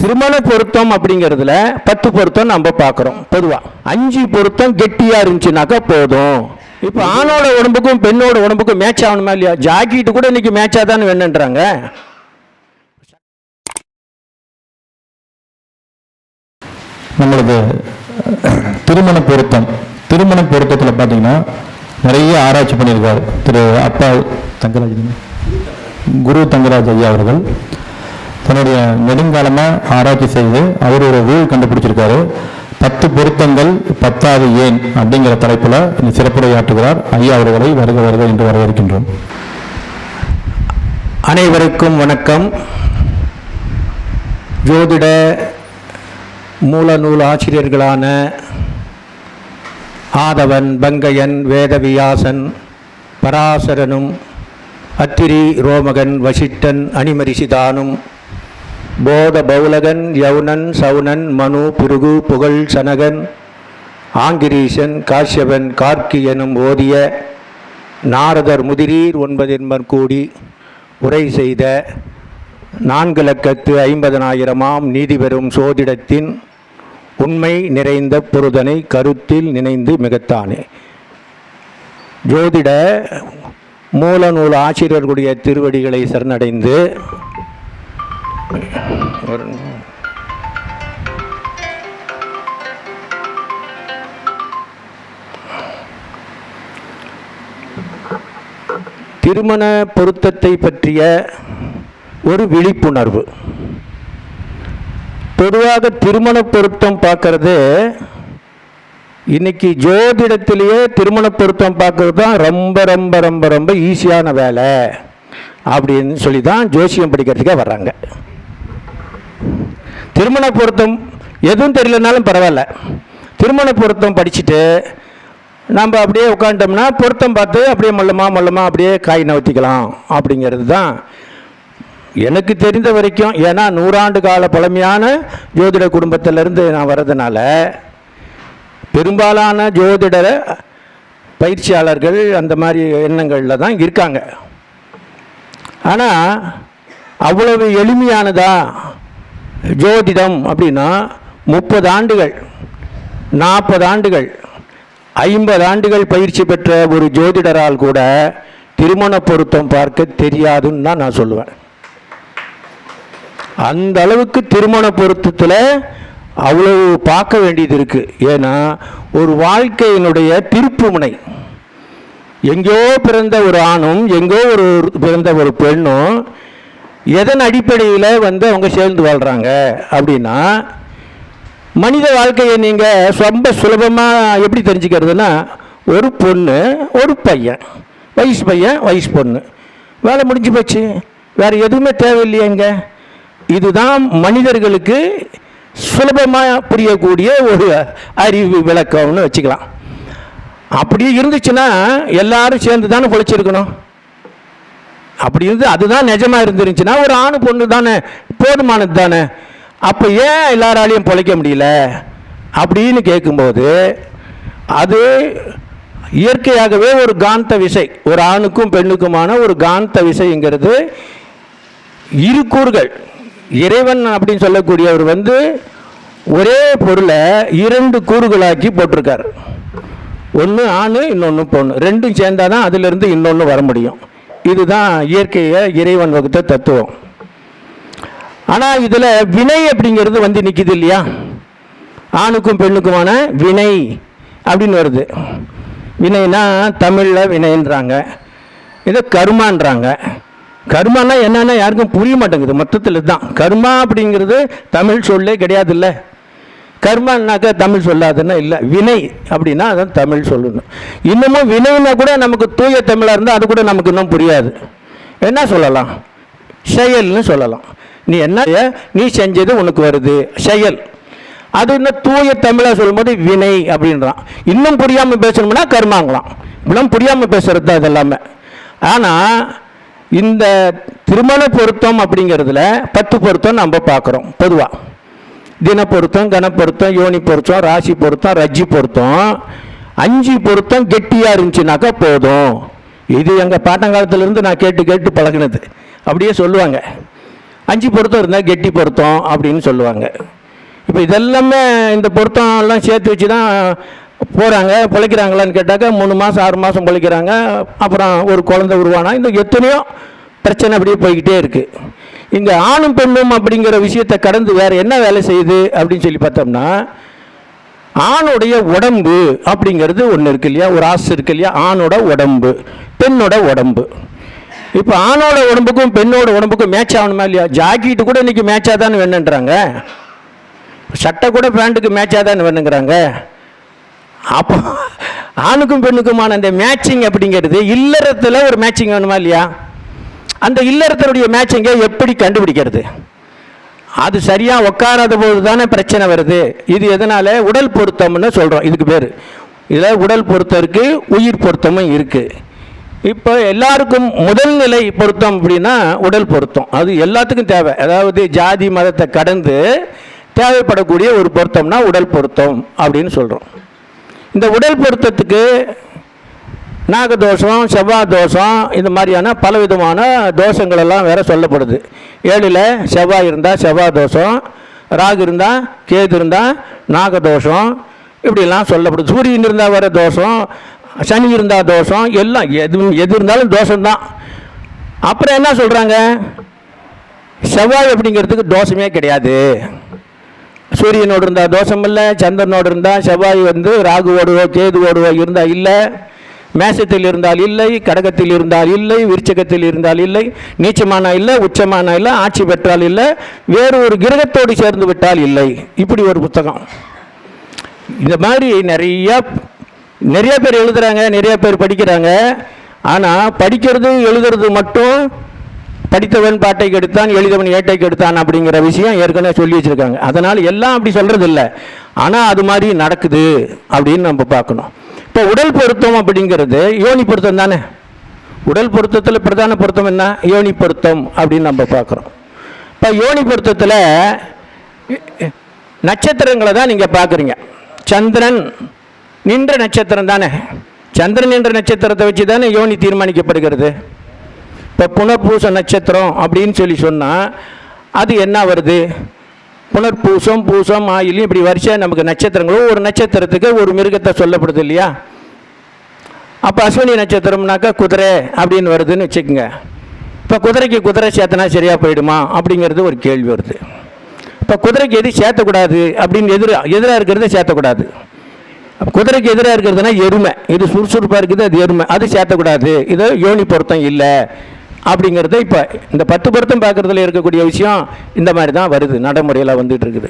திருமண பொருத்தம் அப்படிங்கிறதுல 10 பொருத்தம் நம்ம பார்க்குறோம். பொதுவாக 5 பொருத்தம் கெட்டியாக இருந்துச்சுனாக்கா போதும். இப்போ ஆணோட உடம்புக்கும் பெண்ணோட உடம்புக்கும் மேட்ச் ஆகணுமா இல்லையா? ஜாக்கெட்டு கூட இன்னைக்கு மேட்சாக தான் வேணுன்றாங்க. நம்மளுக்கு திருமண பொருத்தத்தில் பார்த்தீங்கன்னா நிறைய ஆராய்ச்சி பண்ணியிருக்காரு திரு அப்பா குரு தங்கராஜ் ஐயா அவர்கள். தன்னுடைய நெடுங்காலமாக ஆராய்ச்சி செய்து அவர் ஒரு ரூல் கண்டுபிடிச்சிருக்காரு. 10 பொருத்தங்கள் 10வது ஏன் அப்படிங்கிற தலைப்பில் இந்த சிறப்புரையாற்றுகிறார். ஐயா அவர்களை வருக வருக என்று வரவேற்கின்றோம். அனைவருக்கும் வணக்கம். ஜோதிட மூலநூல் ஆசிரியர்களான ஆதவன், பங்கையன், வேதவியாசன், பராசரனும், அத்திரி, ரோமகன், வசிஷ்டன், அணிமரிசிதானும், போத பௌலகன், யவுனன், சவுனன், மனு, பிருகு, புகழ், சனகன், ஆங்கிரீசன், காஷ்யபன், கார்க்கியனும் ஓதிய நாரதர் முதிரீர் 9 கூடி உரை செய்த 4,50,000 நீதி பெறும் சோதிடத்தின் உண்மை நிறைந்த பொருதனை கருத்தில் நினைந்து மிகத்தானே. ஜோதிட மூலநூல் ஆசிரியர்களுடைய திருவடிகளை சரணடைந்து திருமண பொருத்தத்தை பற்றிய ஒரு விழிப்புணர்வு. பொதுவாக திருமண பொருத்தம் பார்க்கறது இன்னைக்கு ஜோதிடத்திலேயே திருமண பொருத்தம் பார்க்கறது தான் ரொம்ப ரொம்ப ரொம்ப ரொம்ப ஈஸியான வேலை அப்படின்னு சொல்லி தான் ஜோசியம் படிக்கிறதுக்கே வர்றாங்க. திருமண பொருத்தம் எதுவும் தெரியலனாலும் பரவாயில்ல, திருமண பொருத்தம் படிச்சுட்டு நம்ம அப்படியே உட்காந்துட்டோம்னா பொருத்தம் பார்த்து அப்படியே மொல்லமாக அப்படியே காய் நவத்திக்கலாம் அப்படிங்கிறது தான் எனக்கு தெரிந்த வரைக்கும். ஏன்னா 100 ஆண்டு கால பழமையான ஜோதிட குடும்பத்திலேருந்து நான் வர்றதுனால பெரும்பாலான ஜோதிட பயிற்சியாளர்கள் அந்த மாதிரி எண்ணங்களில் தான் இருக்காங்க. ஆனால் அவ்வளவு எளிமையானதா ஜோதிடம் அப்படின்னா 30 ஆண்டுகள், 40 ஆண்டுகள், 50 ஆண்டுகள் பயிற்சி பெற்ற ஒரு ஜோதிடரால் கூட திருமண பொருத்தம் பார்க்க தெரியாதுன்னு தான் நான் சொல்லுவேன். அந்த அளவுக்கு திருமண பொருத்தத்தில் அவ்வளவு பார்க்க வேண்டியது இருக்குது. ஏன்னா ஒரு வாழ்க்கையினுடைய திருப்பு முனை, எங்கேயோ பிறந்த ஒரு ஆணும் எங்கோ பிறந்த ஒரு பெண்ணும் எதன் அடிப்படையில் அவங்க சேர்ந்து வாழ்கிறாங்க அப்படின்னா, மனித வாழ்க்கையை நீங்கள் ரொம்ப சுலபமாக எப்படி தெரிஞ்சுக்கிறதுனா, ஒரு பொண்ணு ஒரு பையன், வயசு பொண்ணு, வேலை முடிஞ்சு போச்சு, வேறு எதுவுமே தேவையில்லையேங்க. இதுதான் மனிதர்களுக்கு சுலபமாக புரியக்கூடிய ஒரு அறிவு விளக்கம்னு வச்சுக்கலாம். அப்படி இருந்துச்சுன்னா எல்லாரும் சேர்ந்து தானே பொழைச்சிருக்கணும். அப்படி இருந்து அதுதான் நிஜமாக இருந்துருந்துச்சுன்னா ஒரு ஆணு பொண்ணு தானே போதுமானது தானே. அப்போ ஏன் எல்லாராலையும் பொழைக்க முடியல அப்படின்னு கேட்கும்போது, அது இயற்கையாகவே ஒரு காந்த விசை, ஒரு ஆணுக்கும் பெண்ணுக்குமான ஒரு காந்த விசைங்கிறது இரு கூறுகள். இறைவன் அப்படின்னு சொல்லக்கூடியவர் ஒரே பொருளை 2 கூறுகளாக்கி போட்டிருக்கார். ஒன்று ஆண், இன்னொன்று பொண்ணு, ரெண்டும் சேர்ந்தாதான் அதிலிருந்து இன்னொன்று வர முடியும். இதுதான் இயற்கையை இறைவன் வகுத்த தத்துவம். ஆனால் இதில் வினை அப்படிங்கிறது நிற்கிது இல்லையா? ஆணுக்கும் பெண்ணுக்குமான வினை அப்படின்னு வருது. வினைனா தமிழில் வினைன்றாங்க, இதை கர்மான்றாங்க. கர்மானா என்னன்னா யாருக்கும் புரிய மாட்டேங்குது. மொத்தத்தில் தான் கர்மா அப்படிங்கிறது தமிழ் சொல்லே கிடையாது. இல்லை கர்மானாக்கா தமிழ் சொல்லாதுன்னா இல்லை, வினை அப்படின்னா அதான் தமிழ் சொல்லணும். இன்னமும் வினைன்னா கூட நமக்கு தூய தமிழாக இருந்தால் அது கூட நமக்கு இன்னும் புரியாது. என்ன சொல்லலாம்? செயல்னு சொல்லலாம். நீ என்ன நீ செஞ்சது உனக்கு வருது செயல். அது இன்னும் தூய தமிழாக சொல்லும்போது வினை அப்படின்றான். இன்னும் புரியாமல் பேசணும்னா கர்மாங்களாம். இப்படிலாம் புரியாமல் பேசுகிறது தான் இதெல்லாமே. ஆனால் இந்த திருமண பொருத்தம் அப்படிங்கிறதுல 10 பொருத்தம் நம்ம பார்க்குறோம். பொதுவாக தின பொருத்தம், கன பொருத்தம், யோனி பொருத்தம், ராசி பொருத்தம், ரஜ்ஜி பொருத்தம், 5 பொருத்தம் கெட்டியாக இருந்துச்சுனாக்கா போதும். இது எங்கள் பாட்டங்காலத்திலேருந்து நான் கேட்டு பழகினது. அப்படியே சொல்லுவாங்க. 5 பொருத்தம் இருந்தால் கெட்டி பொருத்தம் அப்படின்னு சொல்லுவாங்க. இப்போ இதெல்லாமே இந்த பொருத்தம்லாம் சேர்த்து வச்சு தான் போகிறாங்க. பிழைக்கிறாங்களான்னு கேட்டாக்கா 3 மாதம் 6 மாதம் பிழைக்கிறாங்க. அப்புறம் ஒரு குழந்தை உருவானா இந்த எத்தனையோ பிரச்சனை அப்படியே போய்கிட்டே இருக்குது. இங்கே ஆணும் பெண்ணும் அப்படிங்கிற விஷயத்தை கடந்து வேறு என்ன வேலை செய்யுது அப்படின்னு சொல்லி பார்த்தோம்னா, ஆணுடைய உடம்பு அப்படிங்கிறது ஒன்று இருக்கு இல்லையா, ஒரு ஆசை இருக்கு இல்லையா, ஆணோட உடம்பு பெண்ணோட உடம்பு. இப்போ ஆணோட உடம்புக்கும் பெண்ணோட உடம்புக்கும் மேட்ச் ஆகணுமா இல்லையா? ஜாக்கெட்டு கூட இன்றைக்கி மேட்சாக தான் வேணுன்றாங்க, சட்டை கூட பேண்ட்டுக்கு மேட்சாக தான் வேணுங்கிறாங்க. அப்போ ஆணுக்கும் பெண்ணுக்குமான அந்த மேட்சிங் அப்படிங்கிறது இல்லறத்தில் ஒரு மேட்சிங் வேணுமா இல்லையா? அந்த இல்லறத்தினுடைய மேட்சிங்கை எப்படி கண்டுபிடிக்கிறது? அது சரியாக உட்காராத போது தானே பிரச்சனை வருது. இது எதனால்? உடல் பொருத்தம்னு சொல்கிறோம். இதுக்கு பேர் இதில் உடல் பொருத்தம் இருக்குது, உயிர் பொருத்தமும் இருக்குது. இப்போ எல்லாருக்கும் முதல் நிலை பொருத்தம் அப்படின்னா உடல் பொருத்தம். அது எல்லாத்துக்கும் தேவை. அதாவது ஜாதி மதத்தை கடந்து தேவைப்படக்கூடிய ஒரு பொருத்தம்னா உடல் பொருத்தம் அப்படின்னு சொல்கிறோம். இந்த உடல் பொருத்தத்துக்கு நாகதோஷம், செவ்வாய் தோஷம், இந்த மாதிரியான பலவிதமான தோஷங்கள் எல்லாம் வேற சொல்லப்படுது. 7ல் செவ்வாய் இருந்தால் செவ்வாய் தோஷம், ராகு இருந்தால் கேது இருந்தால் நாகதோஷம், இப்படிலாம் சொல்லப்படுது. சூரியன் இருந்தால் வர தோஷம், சனி இருந்தால் தோஷம், எல்லாம் எது இருந்தாலும் தோஷம்தான். அப்புறம் என்ன சொல்கிறாங்க? செவ்வாய் அப்படிங்கிறதுக்கு தோஷமே கிடையாது. சூரியனோடு இருந்தால் தோஷம் இல்லை, சந்திரனோடு இருந்தால் செவ்வாய் ராகுவோடுவோ கேதுவோடுவோ இருந்தால் இல்லை, மேசத்தில் இருந்தால் இல்லை, கடகத்தில் இருந்தால் இல்லை, விருச்சகத்தில் இருந்தால் இல்லை, நீச்சமான இல்லை, உச்சமான இல்லை, ஆட்சி பெற்றால் இல்லை, வேறு ஒரு கிரகத்தோடு சேர்ந்து விட்டால் இல்லை. இப்படி ஒரு புத்தகம். இந்த மாதிரி நிறைய பேர் எழுதுகிறாங்க, நிறைய பேர் படிக்கிறாங்க. ஆனால் படிக்கிறது எழுதுறது மட்டும் படித்தவன் பாட்டை கெடுத்தான், எழுதவன் ஏட்டை கெடுத்தான் அப்படிங்கிற விஷயம் ஏற்கனவே சொல்லி வச்சுருக்காங்க. அதனால் எல்லாம் அப்படி சொல்கிறது இல்லை, ஆனால் அது மாதிரி நடக்குது அப்படின்னு நம்ம பார்க்கணும். இப்போ உடல் பொருத்தம் அப்படிங்கிறது யோனி பொருத்தம் தானே. உடல் பொருத்தத்தில் பிரதான பொருத்தம் என்ன? யோனி பொருத்தம் அப்படின்னு நம்ம பார்க்குறோம். இப்போ யோனி பொருத்தத்தில் நட்சத்திரங்களை தான் நீங்கள் பார்க்குறீங்க. சந்திரன் நின்ற நட்சத்திரம் தானே. சந்திரன் என்ற நட்சத்திரத்தை வச்சு தானே யோனி தீர்மானிக்கப்படுகிறது. இப்போ புனர்பூச நட்சத்திரம் அப்படின்னு சொல்லி சொன்னால் அது என்ன வருது? புனர்பூசம், பூசம், ஆயிலும் இப்படி வரிசையாக நமக்கு நட்சத்திரங்களும் ஒரு நட்சத்திரத்துக்கு ஒரு மிருகத்தை சொல்லப்படுது இல்லையா? அப்போ அஸ்வினி நட்சத்திரம்னாக்கா குதிரை அப்படின்னு வருதுன்னு வச்சுக்கோங்க. இப்போ குதிரைக்கு குதிரை சேர்த்தனா சரியாக போயிடுமா அப்படிங்கிறது ஒரு கேள்வி வருது. இப்போ குதிரைக்கு எது சேர்த்தக்கூடாது அப்படின்னு எதிராக இருக்கிறத சேர்த்தக்கூடாது. குதிரைக்கு எதிராக இருக்கிறதுனா எருமை, இது சுறுசுறுப்பாக இருக்குது, அது எருமை, அது சேர்த்தக்கூடாது. இது யோனி பொருத்தம் இல்லை அப்படிங்கிறது. இப்போ இந்த 10 பொருத்தம் பார்க்குறதுல இருக்கக்கூடிய விஷயம் இந்த மாதிரி தான் வருது, நடைமுறையில் வந்துட்டு இருக்குது.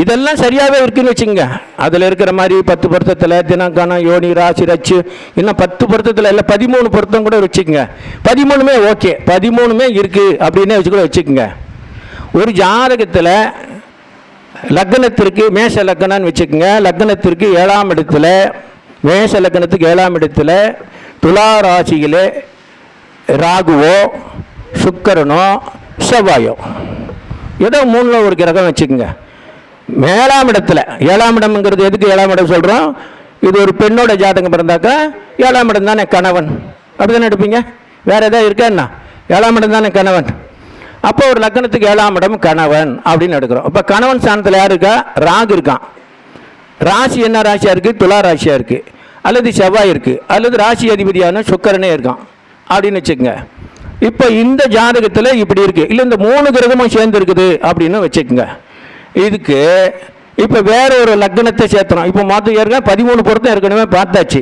இதெல்லாம் சரியாகவே இருக்குதுன்னு வச்சுங்க. அதில் இருக்கிற மாதிரி 10 பொருத்தத்தில் தினக்கணம், யோனி, ராசி, ரச்சு, இன்னும் 10 பொருத்தத்தில் இல்லை 13 பொருத்தம் கூட வச்சுக்கோங்க. 13மே ஓகே, 13மே இருக்குது அப்படின்னே வச்சு கூட வச்சுக்கோங்க. ஒரு ஜாதகத்தில் லக்னத்திற்கு மேஷ லக்னம்னு வச்சுக்கோங்க. லக்னத்திற்கு 7ஆம் இடத்துல, மேஷ லக்னத்துக்கு 7ஆம் இடத்துல துலா ராசியில் ராகுவோ சுக்கரனோ செவ்வாயோ ஏதோ 3ல் ஒரு கிரகம் வச்சுக்கோங்க. 7ஆம் இடத்துல, 7ஆம் இடம்ங்கிறது எதுக்கு 7ஆம் இடம் சொல்கிறோம்? இது ஒரு பெண்ணோட ஜாதகம் பிறந்தாக்கா 7ஆம் இடம் தானே கணவன், அப்படி தானே எடுப்பீங்க. வேறு எதாவது இருக்கா என்ன? 7ஆம் இடம் தானே கணவன். அப்போ ஒரு லக்னத்துக்கு 7ஆம் இடம் கணவன் அப்படின்னு எடுக்கிறோம். இப்போ கணவன் ஸ்தானத்தில் யார் இருக்கா? ராகு இருக்கான். ராசி என்ன ராசியாக இருக்குது? துலா ராசியாக இருக்குது, அல்லது செவ்வாய் இருக்குது, அல்லது ராசி அதிபதியான சுக்கரனே இருக்கான் அப்படின்னு வச்சுக்கோங்க. இப்போ இந்த ஜாதகத்தில் இப்படி இருக்குது, இல்லை இந்த 3 கிரகமும் சேர்ந்து இருக்குது அப்படின்னு வச்சுக்கோங்க. இதுக்கு இப்போ வேற ஒரு லக்னத்தை சேர்த்துறோம். இப்போ மொத்தம் ஏற்கனவே 13 பொருத்தம் ஏற்கனவே பார்த்தாச்சு.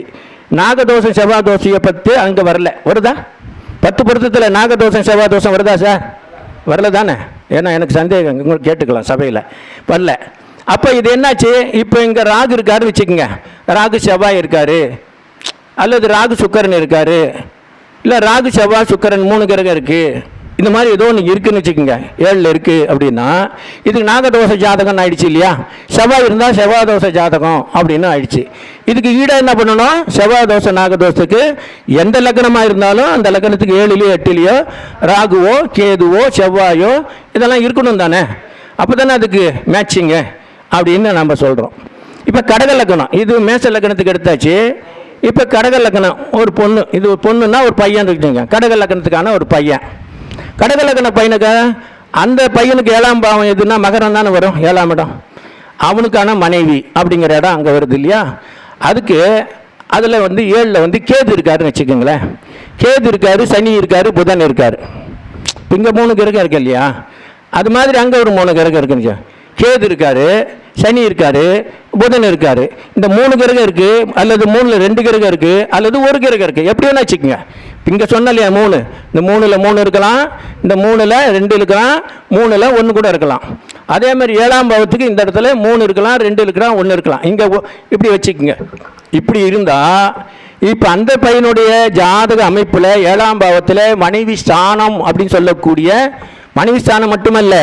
நாகதோஷம் செவ்வாய் தோஷையை பற்றி அங்கே வரல. வருதா? 10 பொருத்தத்தில் நாகதோஷம் செவ்வாய் தோஷம் வருதா சார்? வரல தானே? ஏன்னா எனக்கு சந்தேகம், உங்களுக்கு கேட்டுக்கலாம் சபையில். வரல. அப்போ இது என்னாச்சு? இப்போ இங்கே ராகு இருக்காரு வச்சுக்கோங்க. ராகு செவ்வாய் இருக்காரு, அல்லது ராகு சுக்கரன் இருக்காரு, இல்லை ராகு செவ்வாய் சுக்கரன் 3 கிரகம் இருக்குது. இந்த மாதிரி ஏதோ ஒன்று இருக்குதுன்னு வச்சுக்கோங்க. 7ல் இருக்குது அப்படின்னா இதுக்கு நாகதோஷ ஜாதகம் ஆயிடுச்சு இல்லையா? செவ்வாய் இருந்தால் செவ்வாய் தோஷ ஜாதகம் அப்படின்னு ஆயிடுச்சு. இதுக்கு ஈடாக என்ன பண்ணணும்? செவ்வாய் தோஷ நாகதோஷத்துக்கு எந்த லக்னமாக இருந்தாலும் அந்த லக்னத்துக்கு 7லையோ 8லையோ ராகுவோ கேதுவோ செவ்வாயோ இதெல்லாம் இருக்கணும் தானே. அப்போ தானே அதுக்கு மேட்சிங்கு அப்படின்னு நம்ம சொல்கிறோம். இப்போ கடக லக்னம், இது மேச லக்னத்துக்கு எடுத்தாச்சு. இப்போ கடக லக்னம் ஒரு பொண்ணு, இது ஒரு பொண்ணுன்னா ஒரு பையன் இருக்குங்க. கடக லக்னத்துக்கான ஒரு பையன். கடகலக்கண பையனுக்கு அந்த பையனுக்கு 7ஆம் பாவம் எதுன்னா மகரம் தானே வரும், 7ஆம் இடம். அவனுக்கான மனைவி அப்படிங்கிற இடம் அங்கே வருது இல்லையா. அதுக்கு அதில் 7ல் கேது இருக்காருன்னு வச்சுக்கோங்களேன். கேது இருக்காரு, சனி இருக்காரு, புதன் இருக்காரு. இப்போ இங்கே 3 கிரகம் இருக்கு இல்லையா, அது மாதிரி அங்கே ஒரு 3 கிரகம் இருக்குன்னு. கேது இருக்காரு, சனி இருக்காரு, புதன் இருக்காரு. இந்த 3 கிரகம் இருக்கு, அல்லது 3ல் 2 கிரகம் இருக்கு, அல்லது ஒரு கிரகம் இருக்கு, எப்படி வேணா வச்சுக்கோங்க. இங்கே சொன்ன இல்லையா 3, இந்த 3ல் 3 இருக்கலாம், இந்த 3ல் 2 இருக்கலாம், 3ல் 1 கூட இருக்கலாம். அதே மாதிரி 7ஆம் பாவத்துக்கு இந்த இடத்துல 3 இருக்கலாம், 2 இருக்கலாம், 1 இருக்கலாம். இங்கே இப்படி வச்சுக்கோங்க. இப்படி இருந்தால் இப்போ அந்த பையனுடைய ஜாதக அமைப்பில் 7ஆம் பாவத்தில் மனைவி ஸ்தானம் அப்படின்னு சொல்லக்கூடிய, மனைவி ஸ்தானம் மட்டுமல்ல,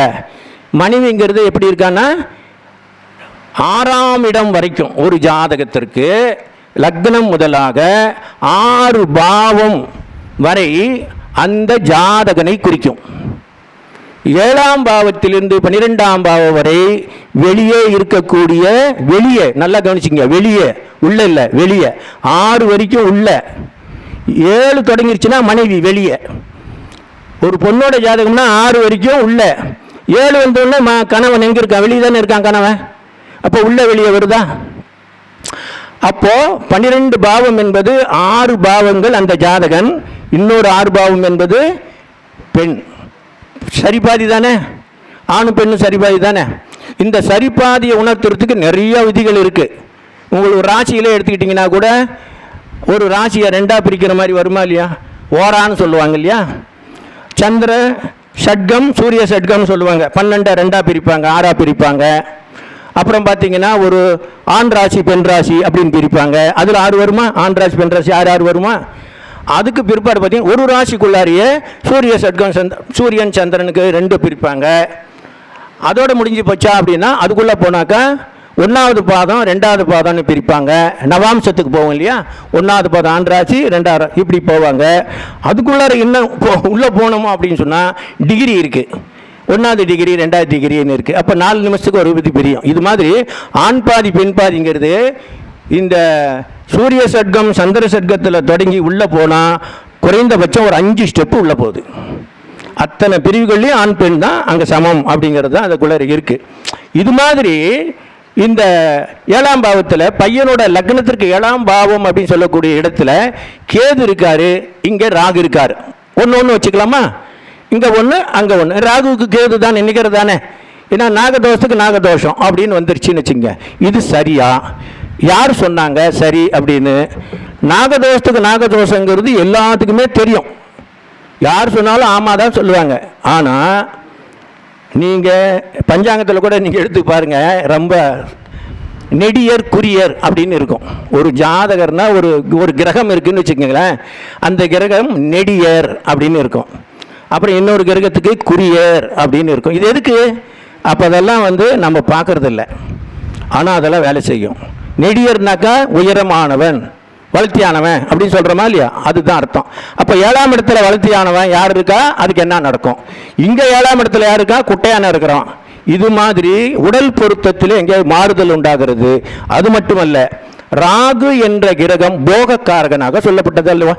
மனைவிங்கிறது எப்படி இருக்கான்னா 6ஆம் இடம் வரைக்கும் ஒரு ஜாதகத்திற்கு லக்னம் முதலாக 6 பாவம் வரை அந்த ஜாதகனை குறிக்கும். 7ஆம் பாவத்திலிருந்து 12ஆம் பாவம் வரை வெளியே இருக்கக்கூடிய, வெளியே நல்லா கவனிச்சிங்க, வெளியே, உள்ள இல்லை, வெளியே 6 வரைக்கும் உள்ள, 7 தொடங்கிருச்சுன்னா மனைவி வெளியே. ஒரு பொண்ணோட ஜாதகம்னா 6 வரைக்கும் உள்ள, 7 வந்தோடனே கணவன் எங்கே இருக்கான், வெளியே தானே இருக்கான் கணவன். அப்போ உள்ள வெளியே வருதா. அப்போ 12 பாவம் என்பது 6 பாவங்கள் அந்த ஜாதகன், இன்னொரு 6 பாவம் என்பது பெண். சரிபாதி தானே, ஆணும் பெண்ணும் சரிபாதி தானே. இந்த சரிபாதியை உணர்த்துறதுக்கு நிறைய விதிகள் இருக்கு. உங்களுக்கு ராசியிலே எடுத்துக்கிட்டிங்கன்னா கூட ஒரு ராசியை 2ஆக பிரிக்கிற மாதிரி வருமா இல்லையா, ஓரான்னு சொல்லுவாங்க இல்லையா. சந்திர ஷட்கம், சூரிய ஷட்கம்னு சொல்லுவாங்க. 12 2ஆக பிரிப்பாங்க, 6ஆக பிரிப்பாங்க. அப்புறம் பார்த்தீங்கன்னா ஒரு ஆண் ராசி பெண் ராசி அப்படின்னு பிரிப்பாங்க. அதில் 6 வருமா, ஆண் ராசி பெண் ராசி 6 வருமா. அதுக்கு பிற்பாடு பார்த்தீங்கன்னா ஒரு ராசிக்குள்ளாரியே சூரிய சட்கம், சூரியன் சந்திரனுக்கு 2 பிரிப்பாங்க. அதோடு முடிஞ்சு போச்சா அப்படின்னா அதுக்குள்ளே போனாக்கா 1வது பாதம் 2வது பாதம்னு பிரிப்பாங்க. நவாம்சத்துக்கு போவோம் இல்லையா, 1வது பாதம் ஆண் ராசி, 2வது இப்படி போவாங்க. அதுக்குள்ளார இன்னும் உள்ளே போனோமோ அப்படின்னு சொன்னால் டிகிரி இருக்குது. 1வது டிகிரி 2வது டிகிரின்னு இருக்குது. அப்போ 4 நிமிஷத்துக்கு ஒரு விதி பிரியும். இது மாதிரி ஆண் பாதி பெண் பாதிங்கிறது இந்த சூரிய சட்கம் சந்திர சட்கத்தில் தொடங்கி உள்ளே போனால் குறைந்தபட்சம் ஒரு 5 ஸ்டெப்பு உள்ளே போகுது. அத்தனை பிரிவுகள்லையும் ஆண் பெண் தான் அங்கே சமம் அப்படிங்கிறது தான் அதுக்குள்ளே இருக்குது. இது மாதிரி இந்த 7ஆம் பாவத்தில் பையனோட லக்னத்திற்கு 7ஆம் பாவம் அப்படின்னு சொல்லக்கூடிய இடத்துல கேது இருக்காரு, இங்கே ராகு இருக்காரு. ஒன்று வச்சுக்கலாமா, இங்கே 1 அங்கே 1. ராகுவுக்கு கேது தான் நினைக்கிறது தானே, ஏன்னா நாகதோஷத்துக்கு நாகதோஷம் அப்படின்னு வந்துருச்சுன்னு வச்சுங்க. இது சரியா, யார் சொன்னாங்க சரி அப்படின்னு? நாகதோஷத்துக்கு நாகதோஷங்கிறது எல்லாத்துக்குமே தெரியும், யார் சொன்னாலும் ஆமாம் தான் சொல்லுவாங்க. ஆனால் நீங்கள் பஞ்சாங்கத்தில் கூட நீங்கள் எடுத்து பாருங்கள், ரொம்ப நெடியர் குறியர் அப்படின்னு இருக்கும். ஒரு ஜாதகர்னா ஒரு கிரகம் இருக்குதுன்னு வச்சுக்கோங்களேன், அந்த கிரகம் நெடியர் அப்படின்னு இருக்கும். அப்புறம் இன்னொரு கிரகத்துக்கு குறியர் அப்படின்னு இருக்கும். இது எதுக்கு? அப்போ அதெல்லாம் நம்ம பார்க்கறதில்ல, ஆனால் அதெல்லாம் வேலை செய்யும். நெடியர்னாக்கா உயரமானவன், வளர்த்தியானவன் அப்படின்னு சொல்கிறோமா இல்லையா, அதுதான் அர்த்தம். அப்போ 7ஆம் இடத்துல வளர்த்தியானவன் யார் இருக்கா, அதுக்கு என்ன நடக்கும்? இங்கே 7ஆம் இடத்துல யார் இருக்கா, குட்டையான இருக்கிறான். இது மாதிரி உடல் பொருத்தத்தில் எங்கேயாவது மாறுதல் உண்டாகிறது. அது மட்டுமல்ல, ராகு என்ற கிரகம் போகக்காரகனாக சொல்லப்பட்டது அல்லவா.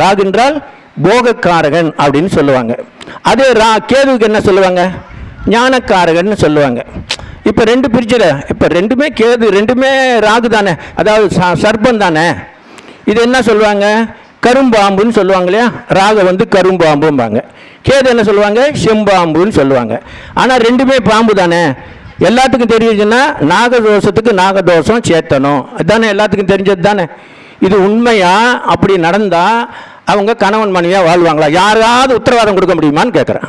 ராகு என்றால் போகக்காரகன் அப்படின்னு சொல்லுவாங்க. அதே கேதுவுக்கு என்ன சொல்லுவாங்க, ஞானக்காரகன் சொல்லுவாங்க. இப்போ 2 பிரிச்சல, இப்போ 2மே கேது, 2மே ராகு தானே, அதாவது சர்ப்பம் தானே. இது என்ன சொல்லுவாங்க, கரும்பாம்புன்னு சொல்லுவாங்க இல்லையா. ராகு கரும்பாம்பும்பாங்க, கேது என்ன சொல்லுவாங்க, செம்பாம்புன்னு சொல்லுவாங்க. ஆனால் 2மே பாம்பு தானே. எல்லாத்துக்கும் தெரியுதுன்னா நாகதோஷத்துக்கு நாகதோஷம் சேர்த்தணும், அதுதானே எல்லாத்துக்கும் தெரிஞ்சது தானே. இது உண்மையா? அப்படி நடந்தால் அவங்க கணவன் மனைவியாக வாழ்வாங்களா? யாராவது உத்தரவாதம் கொடுக்க முடியுமான்னு கேட்குறேன்.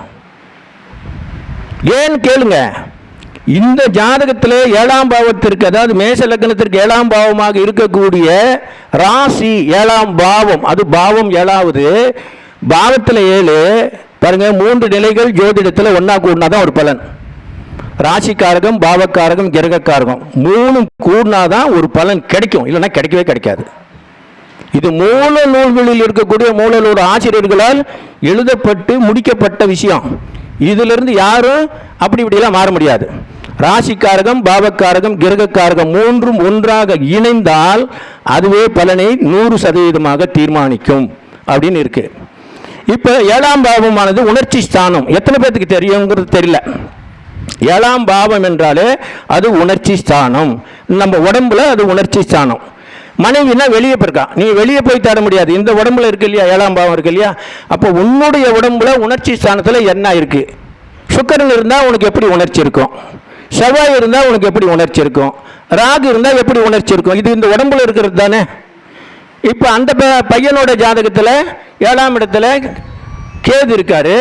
ஏன்னு கேளுங்க. இந்த ஜாதகத்தில் 7ஆம் பாவத்திற்கு, அதாவது மேஷ லக்னத்திற்கு 7ஆம் பாவமாக இருக்கக்கூடிய ராசி 7ஆம் பாவம், அது பாவம் 7வது பாவத்தில் 7 பாருங்க. 3 நிலைகள் ஜோதிடத்தில் ஒன்றா கூடினா தான் ஒரு பலன். ராசிக்காரகம், பாவக்காரகம், கிரகக்காரகம் 3 கூடினா தான் ஒரு பலன் கிடைக்கும், இல்லைன்னா கிடைக்கவே கிடைக்காது. இது மூல நூல்களில் இருக்கக்கூடிய மூல நூல் ஆசிரியர்களால் எழுதப்பட்டு முடிக்கப்பட்ட விஷயம். இதிலிருந்து யாரும் அப்படி இப்படிலாம் மாற முடியாது. ராசிக்காரகம், பாவக்காரகம், கிரகக்காரகம் 3ம் ஒன்றாக இணைந்தால் அதுவே பலனை 100% தீர்மானிக்கும் அப்படின்னு இருக்கு. இப்போ 7ஆம் பாவமானது உணர்ச்சி ஸ்தானம். எத்தனை பேர்த்துக்கு தெரியுங்கிறது தெரியல. 7ஆம் பாவம் என்றாலே அது உணர்ச்சி ஸ்தானம். நம்ம உடம்புல அது உணர்ச்சி ஸ்தானம். மனைவினா வெளியே போயிருக்கா, நீ வெளியே போய் தர முடியாது, இந்த உடம்புல இருக்கு இல்லையா, 7ஆம் பாவம் இருக்கு இல்லையா. அப்போ உன்னுடைய உடம்புல உணர்ச்சி ஸ்தானத்தில் என்ன இருக்கு? சுக்கிரன் இருந்தால் உனக்கு எப்படி உணர்ச்சி இருக்கும்? செவ்வாய் இருந்தால் உனக்கு எப்படி உணர்ச்சி இருக்கும்? ராகு இருந்தால் எப்படி உணர்ச்சி இருக்கும்? இது இந்த உடம்புல இருக்கிறது தானே. இப்போ அந்த பையனோட ஜாதகத்தில் 7ஆம் இடத்துல கேது இருக்காரு,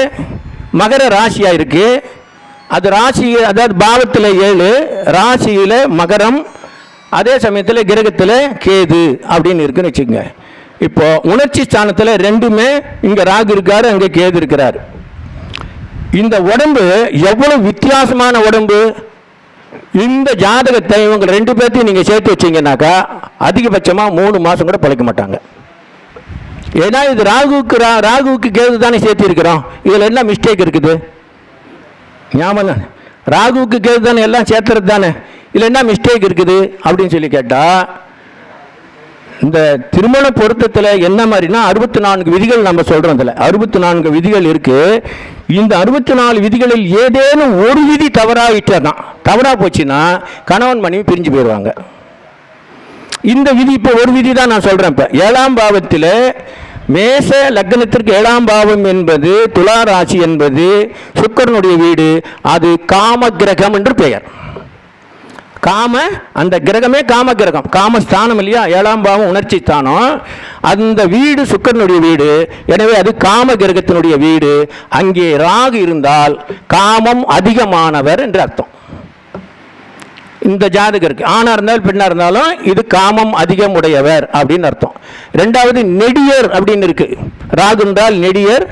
மகர ராசியாக இருக்கு. அது ராசி, அதாவது பாவத்தில் 7, ராசியில் மகரம், அதே சமயத்தில் கிரகத்தில் கேது அப்படின்னு இருக்குன்னு வச்சுக்கோங்க. இப்போ உணர்ச்சி ஸ்தானத்தில் ரெண்டுமே, இங்கே ராகு இருக்காரு, அங்கே கேது இருக்கிறார். இந்த உடம்பு எவ்வளவு வித்தியாசமான உடம்பு. இந்த ஜாதகத்தை இவங்க 2 பேர்த்தையும் நீங்கள் சேர்த்து வச்சிங்கன்னாக்கா அதிகபட்சமாக 3 மாதம் கூட பழைக்க மாட்டாங்க. ஏன்னா இது ராகுவுக்கு கேது தானே சேர்த்து இருக்கிறோம். இதில் என்ன மிஸ்டேக் இருக்குது? ஞாபகம், ராகுவுக்கு கேது தானே, எல்லாம் சேர்த்துறது தானே, இதில் என்ன மிஸ்டேக் இருக்குது அப்படின்னு சொல்லி கேட்டால், இந்த திருமண பொருத்தத்தில் என்ன மாதிரினா 64 விதிகள் நம்ம சொல்கிறோம். அதில் 64 விதிகள் இருக்குது. இந்த 64 விதிகளில் ஏதேனும் ஒரு விதி தவறாக போச்சுன்னா கணவன் மனைவி பிரிஞ்சு போயிடுவாங்க. இந்த விதி இப்போ ஒரு விதி தான் நான் சொல்கிறேன். இப்போ 7ஆம் பாவத்தில் மேச லக்னத்திற்கு 7ஆம் பாவம் என்பது, துலா ராசி என்பது சுக்கிரனுடைய வீடு. அது காம கிரகம் என்று பெயர். அந்த கிரகமே காம கிரகம், காமஸ்தானம் இல்லையா. 7ஆம் பாவம் உணர்ச்சி ஸ்தானம். அந்த வீடு சுக்கிரனுடைய வீடு. எனவே அது காம கிரகத்தினுடைய வீடு. அங்கே ராகு இருந்தால் காமம் அதிகமானவர் என்று அர்த்தம். இந்த ஜாதகருக்கு ஆணா இருந்தாலும் பெண்ணா இருந்தாலும் இது காமம் அதிகம் உடையவர் அப்படின்னு அர்த்தம். 2வது நெடியர் அப்படின்னு இருக்கு. ராகு என்றால் நெடியர்,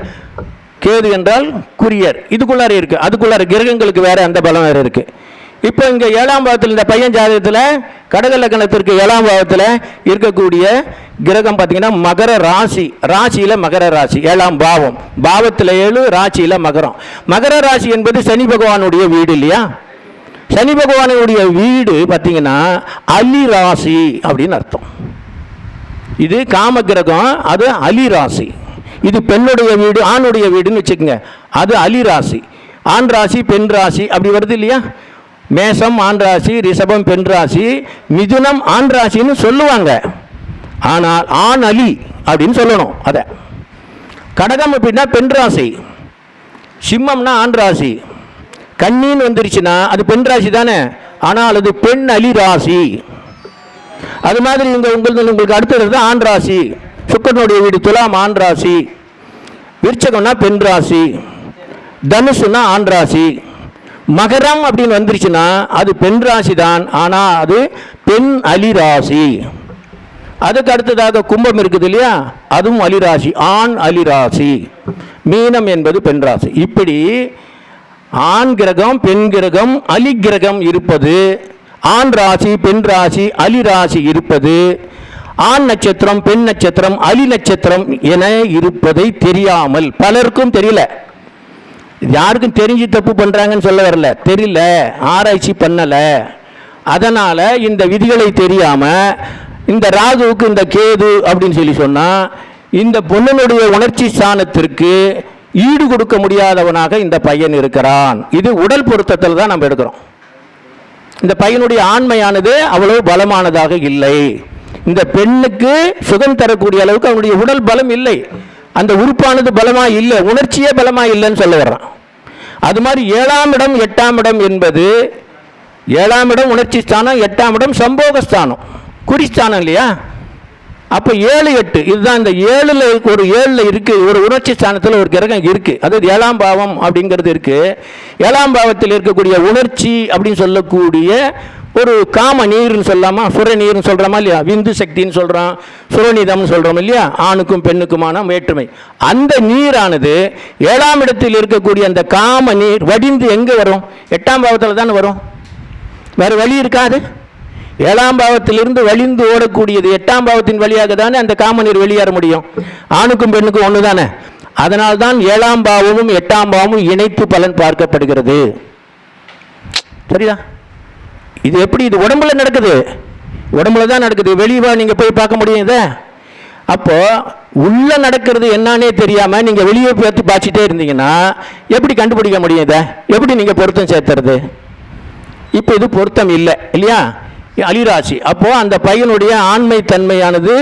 கேது என்றால் குறியர். இதுக்குள்ளார இருக்கு. அதுக்குள்ளார கிரகங்களுக்கு வேற அந்த பலம் வேற இருக்கு. இப்போ இங்கே 7ஆம் பாவத்தில் இந்த பையன் ஜாதகத்தில் கடக லக்னத்திற்கு 7ஆம் பாவத்தில் இருக்கக்கூடிய கிரகம் பார்த்தீங்கன்னா மகர ராசி. ராசியில் மகர ராசி, 7ஆம் பாவம், பாவத்தில் 7, ராசியில் மகரம். மகர ராசி என்பது சனி பகவானுடைய வீடு இல்லையா. சனி பகவானுடைய வீடு பார்த்தீங்கன்னா அலி ராசி அப்படின்னு அர்த்தம். இது காம கிரகம், அது அலி ராசி. இது பெண்ணுடைய வீடு, ஆணுடைய வீடுன்னு வச்சுக்கோங்க, அது அலி ராசி. ஆண் ராசி பெண் ராசி அப்படி வருது இல்லையா. மேசம் ஆண் ராசி, ரிஷபம் பெண் ராசி, மிதுனம் ஆண் ராசின்னு சொல்லுவாங்க. ஆனால் ஆண் அலி அப்படின்னு சொல்லணும். அதை கடகம் அப்படின்னா பெண் ராசி, சிம்மம்னா ஆண் ராசி, கன்னின்னு வந்துருச்சுன்னா அது பெண் ராசி தானே, ஆனால் அது பெண் அலி ராசி. அது மாதிரி இங்கே உங்களுக்கு அடுத்தது ஆண் ராசி. சுக்கிரனுடைய வீடு துலாம் ஆண் ராசி, விருச்சகம்னா பெண் ராசி, தனுசுன்னா ஆண் ராசி. மகரம் அப்படின்னு வந்துருச்சுன்னா அது பெண் ராசி தான், ஆனால் அது பெண் அலி ராசி. அதுக்கு அடுத்ததாக கும்பம் இருக்குது இல்லையா, அதுவும் அலி ராசி, ஆண் அலி ராசி. மீனம் என்பது பெண் ராசி. இப்படி ஆண் கிரகம் பெண் கிரகம் அலி கிரகம் இருப்பது, ஆண் ராசி பெண் ராசி அலி ராசி இருப்பது, ஆண் நட்சத்திரம் பெண் நட்சத்திரம் அலி நட்சத்திரம் என இருப்பதை தெரியாமல், பலருக்கும் தெரியல. யாருக்கும் தெரிஞ்சு தப்பு பண்ணுறாங்கன்னு சொல்ல வரல, தெரியல, ஆராய்ச்சி பண்ணலை. அதனால் இந்த விதிகளை தெரியாமல் இந்த ராகுவுக்கு இந்த கேது அப்படின்னு சொல்லி சொன்னால் இந்த பொண்ணுடைய உணர்ச்சி ஸ்தானத்திற்கு ஈடு கொடுக்க முடியாதவனாக இந்த பையன் இருக்கிறான். இது உடல் பொருத்தத்தில் தான் நம்ம எடுக்கிறோம். இந்த பையனுடைய ஆண்மையானது அவ்வளவு பலமானதாக இல்லை. இந்த பெண்ணுக்கு சுகம் தரக்கூடிய அளவுக்கு அவனுடைய உடல் பலம் இல்லை, அந்த உறுப்பானது பலமாக இல்லை, உணர்ச்சியே பலமாக இல்லைன்னு சொல்ல வர்றான். அது மாதிரி 7ஆம் இடம் 8ஆம் இடம் என்பது, 7ஆம் இடம் உணர்ச்சி ஸ்தானம், 8ஆம் இடம் சம்போகஸ்தானம், குறிஸ்தானம் இல்லையா. அப்போ 7, 8 இதுதான். இந்த 7ல் இருக்குது ஒரு உணர்ச்சி ஸ்தானத்தில் ஒரு கிரகம் இருக்குது, அது 7ஆம் பாவம் அப்படிங்கிறது இருக்குது. 7ஆம் பாவத்தில் இருக்கக்கூடிய உணர்ச்சி அப்படின்னு சொல்லக்கூடிய ஒரு காம நீர்னு சொல்லாமா, சுர நீர்னு சொல்கிறோமா இல்லையா, விந்து சக்தின்னு சொல்கிறோம், சுரநீதம்னு சொல்கிறோம் இல்லையா, ஆணுக்கும் பெண்ணுக்குமான வேற்றுமை. அந்த நீரானது 7ஆம் இடத்தில் இருக்கக்கூடிய அந்த காம நீர் வடிந்து எங்கே வரும்? 8ஆம் பாவத்தில் தானே வரும், வேறு வழி இருக்காது. 7ஆம் பாவத்திலிருந்து வழிந்து ஓடக்கூடியது 8ஆம் பாவத்தின் வழியாக தானே அந்த காம நீர் வெளியேற முடியும். ஆணுக்கும் பெண்ணுக்கும் ஒன்று தானே. அதனால்தான் 7ஆம் பாவமும் 8ஆம் பாவமும் இணைத்து பலன் பார்க்கப்படுகிறது. சரியா? இது எப்படி? இது உடம்புல நடக்குது, உடம்புல தான் நடக்குது. வெளியே நீங்கள் போய் பார்க்க முடியும் இதை. அப்போ உள்ள நடக்கிறது என்னன்னே தெரியாம நீங்க வெளியே பார்த்து பாய்ச்சிட்டே இருந்தீங்கன்னா எப்படி கண்டுபிடிக்க முடியும்? இதை எப்படி நீங்க பொருத்தம் சேர்த்துறது? இப்போ இது பொருத்தம் இல்லை இல்லையா? அலிராசி. அப்போ அந்த பையனுடைய ஆண்மை தன்மையானது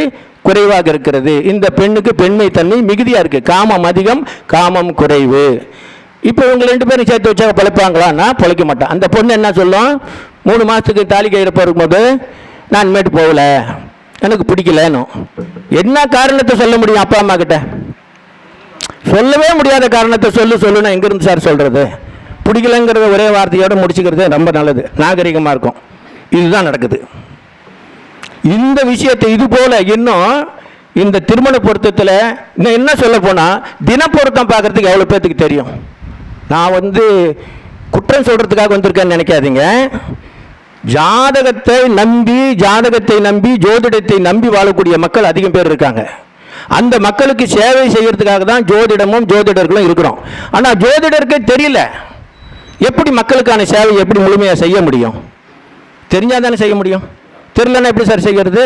குறைவாக இருக்கிறது. இந்த பெண்ணுக்கு பெண்மை தன்மை மிகுதியா இருக்கு. காமம் அதிகம், காமம் குறைவு. இப்போ இவங்க 2 பேரும் சேர்த்து வச்சா பிழைப்பாங்களான்னா பிழைக்க மாட்டான். அந்த பொண்ணு என்ன சொல்லும்? 3 மாதத்துக்கு தாலி கயிறு போகும்போது நான் இனிமேட்டு போகல, எனக்கு பிடிக்கலன்னு. என்ன காரணத்தை சொல்ல முடியும்? அப்பா அம்மா கிட்ட சொல்லவே முடியாத காரணத்தை சொல்லுன்னா எங்கிருந்து சார் சொல்றது? பிடிக்கலங்கிறத ஒரே வார்த்தையோட முடிச்சுக்கிறது ரொம்ப நல்லது, நாகரிகமாக இருக்கும். இதுதான் நடக்குது. இந்த விஷயத்தை இது போல இன்னும் இந்த திருமண பொருத்தத்தில் இன்னும் என்ன சொல்ல போனால், தினப்பொருத்தம் பார்க்கறதுக்கு எவ்வளோ பேர்த்துக்கு தெரியும்? நான் குற்றம் சொல்கிறதுக்காக வந்திருக்கேன்னு நினைக்காதீங்க. ஜாதகத்தை நம்பி ஜோதிடத்தை நம்பி வாழக்கூடிய மக்கள் அதிகம் பேர் இருக்காங்க. அந்த மக்களுக்கு சேவை செய்யறதுக்காக தான் ஜோதிடமும் ஜோதிடர்களும் இருக்கிறோம். ஆனால் ஜோதிடருக்கே தெரியல எப்படி மக்களுக்கான சேவை எப்படி முழுமையாக செய்ய முடியும். தெரிஞ்சால் தானே செய்ய முடியும், தெரியலன்னா எப்படி சார் செய்கிறது?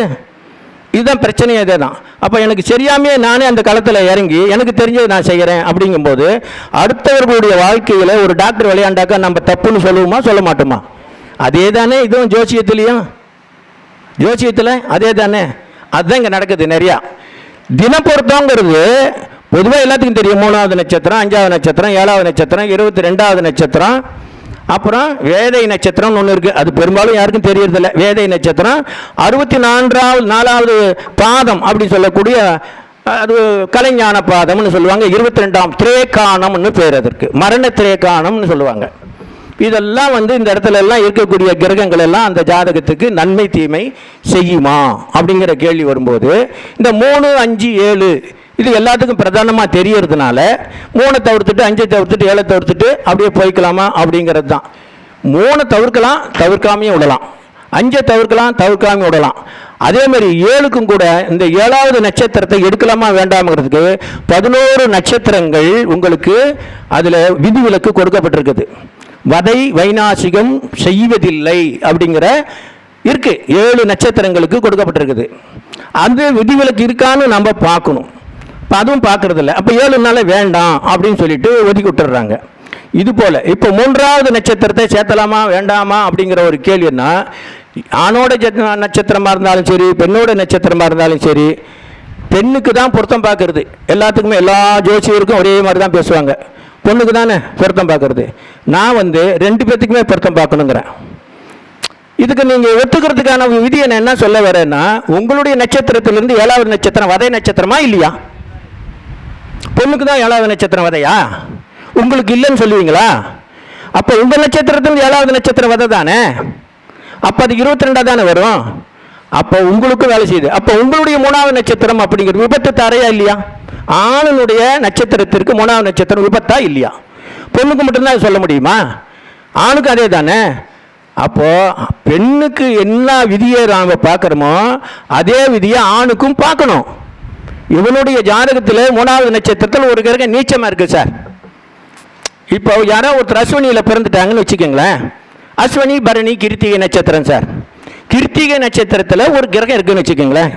இதுதான் பிரச்சனையே. இதே தான். அப்போ எனக்கு தெரியாமையே நானே அந்த களத்தில் இறங்கி எனக்கு தெரிஞ்சது நான் செய்கிறேன் அப்படிங்கும்போது அடுத்தவர்களுடைய வாழ்க்கையில் ஒரு டாக்டர் விளையாண்டாக்கா நம்ம தப்புன்னு சொல்லுவோமா சொல்ல மாட்டோமா? அதே தானே இதுவும் ஜோசியத்தில் அதே தானே. அதுதான் இங்கே நடக்குது நிறையா. தினப்பொருத்தங்கிறது பொதுவாக எல்லாத்துக்கும் தெரியும். 3வது நட்சத்திரம், 5வது நட்சத்திரம், 7வது நட்சத்திரம், 22வது நட்சத்திரம், அப்புறம் வேதை நட்சத்திரம்னு ஒன்று இருக்குது. அது பெரும்பாலும் யாருக்கும் தெரியறதில்ல. வேதை நட்சத்திரம் 64வது பாதம் அப்படி சொல்லக்கூடிய அது கலைஞான பாதம்னு சொல்லுவாங்க. 22ஆம் திரேகானம்னு பேர், அதற்கு மரண திரேகானம்னு சொல்லுவாங்க. இதெல்லாம் இந்த இடத்துல எல்லாம் இருக்கக்கூடிய கிரகங்கள் எல்லாம் அந்த ஜாதகத்துக்கு நன்மை தீமை செய்யுமா அப்படிங்கிற கேள்வி வரும்போது இந்த 3, 5, 7 இது எல்லாத்துக்கும் பிரதானமாக தெரியறதுனால 3 தவிர்த்துட்டு 5 தவிர்த்துட்டு 7 தவிர்த்துட்டு அப்படியே போய்க்கலாமா அப்படிங்கிறது தான். 3 தவிர்க்கலாம், தவிர்க்காமையும் விடலாம். 5 தவிர்க்கலாம், தவிர்க்காம விடலாம். அதே மாதிரி 7க்கும் கூட இந்த 7வது நட்சத்திரத்தை எடுக்கலாமா வேண்டாம்ங்கிறதுக்கு 11 நட்சத்திரங்கள் உங்களுக்கு அதில் விதிவிலக்கு கொடுக்கப்பட்டிருக்குது. வதை வைநாசிகம் செய்வதில்லை அப்படிங்கிற இருக்கு. 7 நட்சத்திரங்களுக்கு கொடுக்கப்பட்டிருக்குது. அந்த விதிவிலக்கு இருக்கான்னு நம்ம பார்க்கணும். அதுவும் பார்க்கறது இல்லை. அப்போ 7 நாள் வேண்டாம் அப்படின்னு சொல்லிட்டு ஒதுக்கி விட்டுறாங்க. இது போல இப்போ 3வது நட்சத்திரத்தை சேர்த்தலாமா வேண்டாமா அப்படிங்கிற ஒரு கேள்வின்னா, ஆணோட நட்சத்திரமாக இருந்தாலும் சரி, பெண்ணோட நட்சத்திரமாக இருந்தாலும் சரி, பெண்ணுக்கு தான் பொருத்தம் பார்க்கறது. எல்லாத்துக்குமே எல்லா ஜோசியருக்கும் ஒரே மாதிரி தான் பேசுவாங்க. பொண்ணுக்கு தானே பொருத்தம் பார்க்கறது. நான் 2 பேர்த்துக்குமே பொருத்தம் பார்க்கணுங்கிறேன். இதுக்கு நீங்கள் ஒத்துக்கிறதுக்கான விதியை நான் என்ன சொல்ல வரேன்னா, உங்களுடைய நட்சத்திரத்திலிருந்து 7வது நட்சத்திரம் வதை நட்சத்திரமா இல்லையா? பொண்ணுக்கு தான் 7வது நட்சத்திரம் வதையா? உங்களுக்கு இல்லைன்னு சொல்லுவீங்களா? அப்போ உங்கள் நட்சத்திரத்திலிருந்து 7வது நட்சத்திரம் வதை தானே. அப்போ அது 22 தானே வரும். அப்போ உங்களுக்கு வேலை செய்யுது. அப்போ உங்களுடைய 3வது நட்சத்திரம் அப்படிங்கிறது விபத்து தரையா இல்லையா? ஆணுடைய நட்சத்திரத்திற்கு 3வது நட்சத்திரம் விபத்தா இல்லையா? பொண்ணுக்கு மட்டும்தான் சொல்ல முடியுமா? ஆணுக்கு அதே தானே. அப்போ பெண்ணுக்கு என்ன விதியை நாம் பார்க்குறோமோ அதே விதியை ஆணுக்கும் பார்க்கணும். இவனுடைய ஜாதகத்தில் 3வது நட்சத்திரத்தில் ஒரு கிரகம் நீச்சமாக இருக்குது சார். இப்போ யாரோ ஒருத்தர் அஸ்வினியில் பிறந்துட்டாங்கன்னு வச்சுக்கோங்களேன். அஸ்வினி பரணி கிருத்திகை நட்சத்திரம் சார். கிருத்திகை நட்சத்திரத்தில் ஒரு கிரகம் இருக்குன்னு வச்சுக்கோங்களேன்.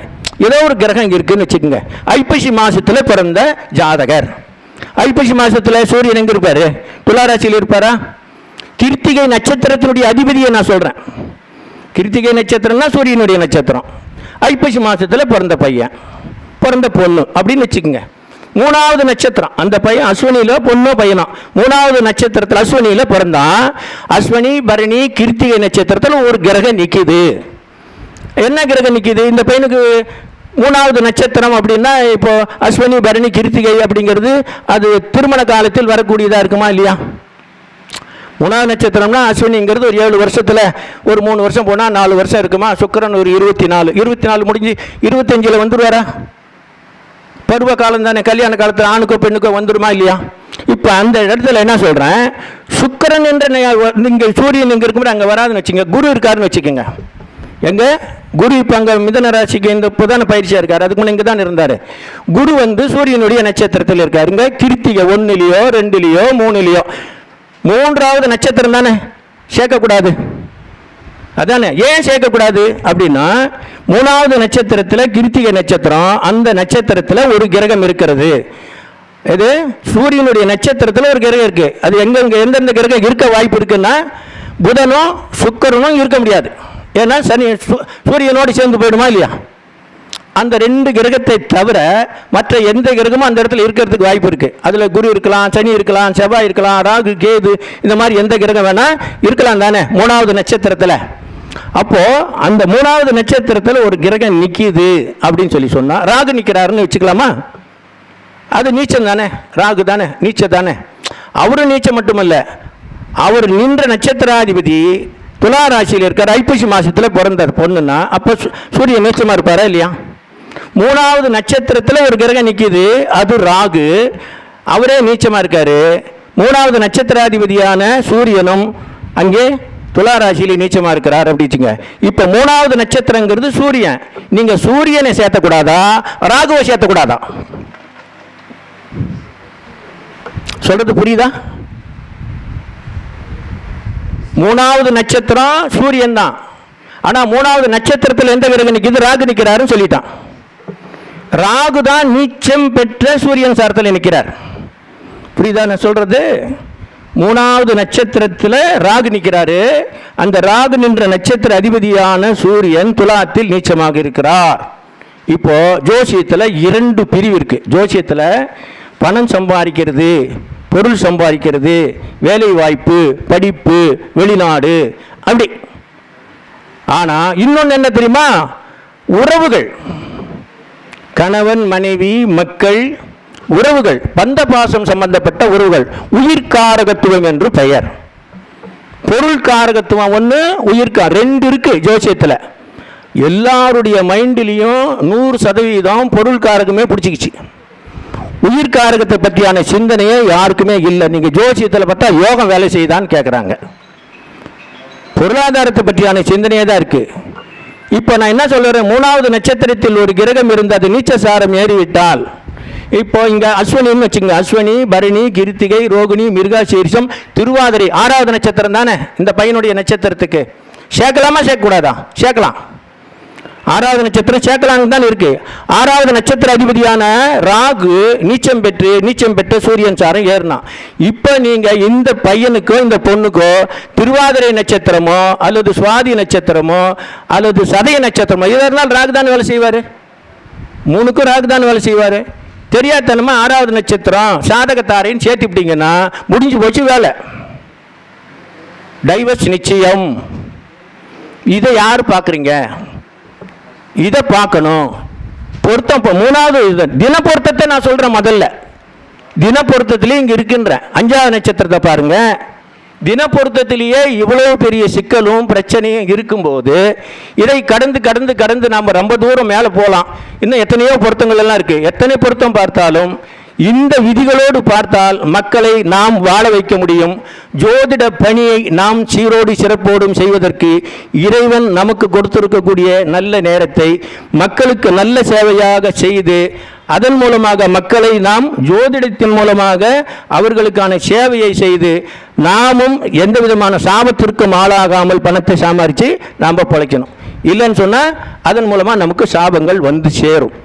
ஏதோ ஒரு கிரகம் இருக்குன்னு வச்சுக்கோங்க. ஐப்பசி மாதத்தில் பிறந்த ஜாதகர். ஐப்பசி மாதத்தில் சூரியன் எங்கே இருப்பார்? துளாராசியில் இருப்பாரா? கிருத்திகை நட்சத்திரத்தினுடைய அதிபதியை நான் சொல்கிறேன். கிருத்திகை நட்சத்திரம்னா சூரியனுடைய நட்சத்திரம். ஐப்பசி மாதத்தில் பிறந்த பையன், பிறந்த பொண்ணு அப்படின்னு வச்சுக்கோங்க. 3வது நட்சத்திரம் அந்த பையன் அஸ்வினியில பொண்ணோ பையனோ 3வது நட்சத்திரத்தில் அஸ்வினியில பிறந்தான். அஸ்வினி பரணி கிருத்திகை நட்சத்திரத்தில் ஒரு கிரகம் நிற்கிது. என்ன கிரகம் நிற்கிது? இந்த பையனுக்கு 3வது நட்சத்திரம் அப்படின்னா இப்போ அஸ்வினி பரணி கிருத்திகை அப்படிங்கிறது அது திருமண காலத்தில் வரக்கூடியதாக இருக்குமா இல்லையா? 3வது நட்சத்திரம்னா அஸ்வினிங்கிறது ஒரு 7 வருஷத்தில் ஒரு 3 வருஷம் போனால் 4 வருஷம் இருக்குமா? சுக்கிரன் ஒரு 24 முடிஞ்சு 25 வந்துடுவாரா? பருவ காலம் தானே. கல்யாண காலத்தில் ஆணுக்கோ பெண்ணுக்கோ வந்துடுமா இல்லையா? இப்போ அந்த இடத்துல என்ன சொல்கிறேன், சுக்கிரன் என்ற இங்கே சூரியன் இங்கே இருக்கும்போது அங்கே வராதுன்னு வச்சுங்க. குரு இருக்காருன்னு வச்சுக்கோங்க. எங்கே குரு இப்போ அங்கே மிதன ராசிக்கு இந்த புதான பயிற்சியாக இருக்கார். அதுக்கு முன்னே இங்கே தான் இருந்தார். குரு சூரியனுடைய நட்சத்திரத்தில் இருக்கார். இங்கே கிருத்திகை 1லையோ 2லையோ 3லையோ 3வது நட்சத்திரம் தானே சேர்க்கக்கூடாது. அதானே. ஏன் சேர்க்கக்கூடாது அப்படின்னா, 3வது நட்சத்திரத்தில் கிருத்திகை நட்சத்திரம், அந்த நட்சத்திரத்தில் ஒரு கிரகம் இருக்கிறது. இது சூரியனுடைய நட்சத்திரத்தில் ஒரு கிரகம் இருக்கு. அது எந்தெந்த கிரகம் இருக்க வாய்ப்பு இருக்குன்னா, புதனும் சுக்கிரனும் இருக்க முடியாது. ஏன்னா சனி சூரியனோடு சேர்ந்து போயிடுமா இல்லையா? அந்த 2 கிரகத்தை தவிர மற்ற எந்த கிரகமும் அந்த இடத்துல இருக்கிறதுக்கு வாய்ப்பு இருக்கு. அதுல குரு இருக்கலாம், சனி இருக்கலாம், செவ்வாய் இருக்கலாம், ராகு, கேது, இந்த மாதிரி எந்த கிரகம் வேணா இருக்கலாம் தானே 3வது நட்சத்திரத்தில். அப்போ அந்த 3வது நட்சத்திரத்தில் ஒரு கிரகம் நிற்கிது அப்படின்னு சொல்லி சொன்னா, ராகு நிற்கிறாருன்னு வச்சுக்கலாமா? அது நீச்சம் தானே, ராகு தானே, நீச்சம் தானே. அவரும் நீச்சம் மட்டுமல்ல, அவர் நின்ற நட்சத்திராதிபதி துலா ராசியில் இருக்கார். ஐப்பசி மாசத்தில் பிறந்தார் பொண்ணுன்னா, அப்போ சூரியன் நீச்சமாக இருப்பாரா இல்லையா? 3வது நட்சத்திரத்தில் ஒரு கிரகம் நிற்கிது, அது ராகு, அவரே நீச்சமாக இருக்காரு. 3வது நட்சத்திராதிபதியான சூரியனும் அங்கே துலா ராசியிலே நீச்சமாக இருக்கிறார் அப்படிச்சுங்க. இப்போ 3வது நட்சத்திரங்கிறது சூரியன். நீங்கள் சூரியனை சேர்த்தக்கூடாதா, ராகுவை சேர்த்தக்கூடாதா? சொல்றது புரியுதா? 3வது நட்சத்திரம் சூரியன் தான். ஆனால் 3வது நட்சத்திரத்தில் எந்த கிரகம் நிற்கிது? ராகு நிற்கிறாருன்னு சொல்லிட்டான். ராகு தான் நீச்சம் பெற்ற சூரியன் சாரத்தில் நிற்கிறார். புரியுதா நான் சொல்றது? 3வது நட்சத்திரத்தில் ராகு நிற்கிறாரு. அந்த ராகு நின்ற நட்சத்திர அதிபதியான சூரியன் துலாத்தில் நீச்சமாக இருக்கிறார். இப்போ ஜோசியத்தில் 2 பிரிவு இருக்கு. ஜோசியத்தில் பணம் சம்பாதிக்கிறது, பொருள் சம்பாதிக்கிறது, வேலை வாய்ப்பு, படிப்பு, வெளிநாடு, அப்படி. ஆனால் இன்னொன்று என்ன தெரியுமா? உறவுகள், கணவன் மனைவி மக்கள் உறவுகள், பந்த பாசம் சம்பந்தப்பட்ட உறவுகள், உயிர்காரகத்துவம் என்று பெயர். பொருள் காரகத்துவம் ஒன்று, உயிர்கா 2 இருக்கு ஜோசியத்தில். எல்லாருடைய மைண்டிலையும் 100% பொருள் காரகமே பிடிச்சிக்கிச்சு. உயிர்காரகத்தை பற்றியான சிந்தனையே யாருக்குமே இல்லை. நீங்கள் ஜோசியத்தில் பார்த்தா யோகம் வேலை செய்தான்னு கேட்குறாங்க. பொருளாதாரத்தை பற்றியான சிந்தனையே தான் இருக்கு. இப்போ நான் என்ன சொல்கிறேன், 3வது நட்சத்திரத்தில் ஒரு கிரகம் இருந்து அது நீச்சசாரம் ஏறிவிட்டால், இப்போ இங்கே அஸ்வினின்னு வச்சுங்க, அஸ்வினி, பரணி, கிருத்திகை, ரோகிணி, மிருகாசீரிஷம், திருவாதிரை 6வது நட்சத்திரம் தானே இந்த பையனுடைய நட்சத்திரத்துக்கு. சேர்க்கலாமா சேர்க்கக்கூடாதா? சேர்க்கலாம். 6வது நட்சத்திரம் சேர்க்கலான்னு தான் இருக்கு. 6வது நட்சத்திர அதிபதியான ராகு நீச்சம் பெற்ற சூரியன் சாரம் ஏறினான். இப்போ நீங்க இந்த பையனுக்கோ இந்த பொண்ணுக்கோ திருவாதிரை நட்சத்திரமோ அல்லது சுவாதி நட்சத்திரமோ அல்லது சதய நட்சத்திரமோ எது இருந்தாலும் ராகு தான் வேலை செய்வார். 3க்கும் ராகு தான் வேலை செய்வார். தெரியாதனமா 6வது நட்சத்திரம் சாதகத்தாரைன்னு சேர்த்துப்பிட்டீங்கன்னா முடிஞ்சு போச்சு வேலை. டைவர்ஸ் நிச்சயம். இதை யார் பார்க்குறீங்க? இதை பார்க்கணும். பொருத்தம். இப்போ 3வது தின பொருத்தத்தை நான் சொல்கிறேன். முதல்ல தின பொருத்தத்திலேயே இங்கே இருக்கின்ற 5வது நட்சத்திரத்தை பாருங்க. தின பொருத்தத்திலேயே இவ்வளவு பெரிய சிக்கலும் பிரச்சனையும் இருக்கும்போது இதை கடந்து நாம் ரொம்ப தூரம் மேலே போகலாம். இன்னும் எத்தனையோ பொருத்தங்கள் எல்லாம் இருக்கு. எத்தனை பொருத்தம் பார்த்தாலும் இந்த விதிகளோடு பார்த்தால் மக்களை நாம் வாழ வைக்க முடியும். ஜோதிட பணியை நாம் சீரோடு சிறப்போடும் செய்வதற்கு இறைவன் நமக்கு கொடுத்திருக்கக்கூடிய நல்ல நேரத்தை மக்களுக்கு நல்ல சேவையாக செய்து அதன் மூலமாக மக்களை நாம் ஜோதிடத்தின் மூலமாக அவர்களுக்கான சேவையை செய்து நாமும் எந்த விதமான சாபத்திற்கும் ஆளாகாமல் பணத்தை சம்பாரித்து நாம் பிழைக்கணும். இல்லைன்னு சொன்னால் அதன் மூலமாக நமக்கு சாபங்கள் வந்து சேரும்.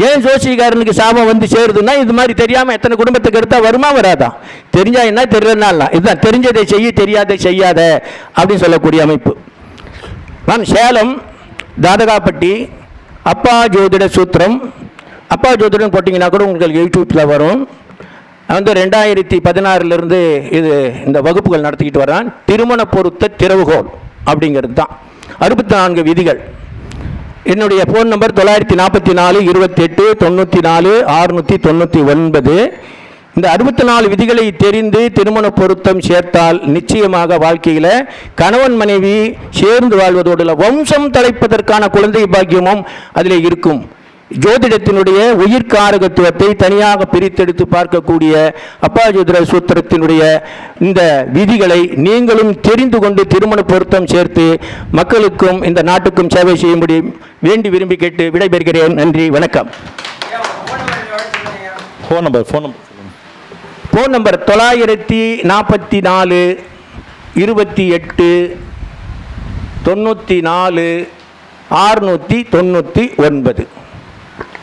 ஏன் ஜோசிகாரனுக்கு சாபம் வந்து சேருதுன்னா, இது மாதிரி தெரியாமல் எத்தனை குடும்பத்துக்கு எடுத்தா வருமா வராதா? தெரிஞ்சா என்ன, தெரியலன்னா இதுதான். தெரிஞ்சதை செய்ய, தெரியாதை செய்யாத அப்படின்னு சொல்லக்கூடிய அமைப்பு. நான் சேலம் தாதகாப்பட்டி அப்பா ஜோதிட சூத்திரம், அப்பா ஜோதிடம் போட்டிங்கன்னா கூட உங்களுக்கு யூடியூப்பில் வரும். வந்து 2016 இது இந்த வகுப்புகள் நடத்திக்கிட்டு வரான். திருமண பொருத்த திறவுகோல் அப்படிங்கிறது தான். 64 விதிகள். என்னுடைய ஃபோன் நம்பர் 944 28 94 699. இந்த 64 விதிகளை தெரிந்து திருமண பொருத்தம் சேர்த்தால் நிச்சயமாக வாழ்க்கையில் கணவன் மனைவி சேர்ந்து வாழ்வதோடு வம்சம் தலைப்பதற்கான குழந்தை பாக்கியமும் அதில் இருக்கும். ஜோதிடத்தினுடைய உயிர்காரகத்துவத்தை தனியாக பிரித்தெடுத்து பார்க்கக்கூடிய அப்பா ஜோதிட சூத்திரத்தினுடைய இந்த விதிகளை நீங்களும் தெரிந்து கொண்டு திருமண பொருத்தம் சேர்த்து மக்களுக்கும் இந்த நாட்டுக்கும் சேவை செய்யும்படி வேண்டி விரும்பி கேட்டு விடைபெறுகிறேன். நன்றி, வணக்கம். Phone number 944 28 94 699.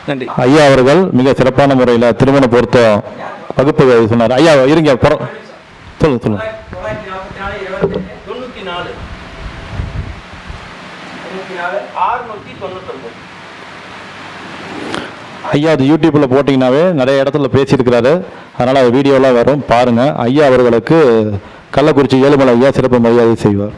நன்றி. ஐயா அவர்கள் மிக சிறப்பான முறையில் திருமண பொருத்தம் வகுப்பு சொன்னார். ஐயா இருங்க, சொல்லுங்க. 699. ஐயா அது யூடியூப்பில் போட்டிங்கனாவே நிறைய இடத்துல பேசியிருக்கிறாரு. அதனால் அது வீடியோலாம் வரும், பாருங்கள். ஐயா அவர்களுக்கு கள்ளக்குறிச்சி ஏழுமலை ஐயா சிறப்பு மரியாதை செய்வார்.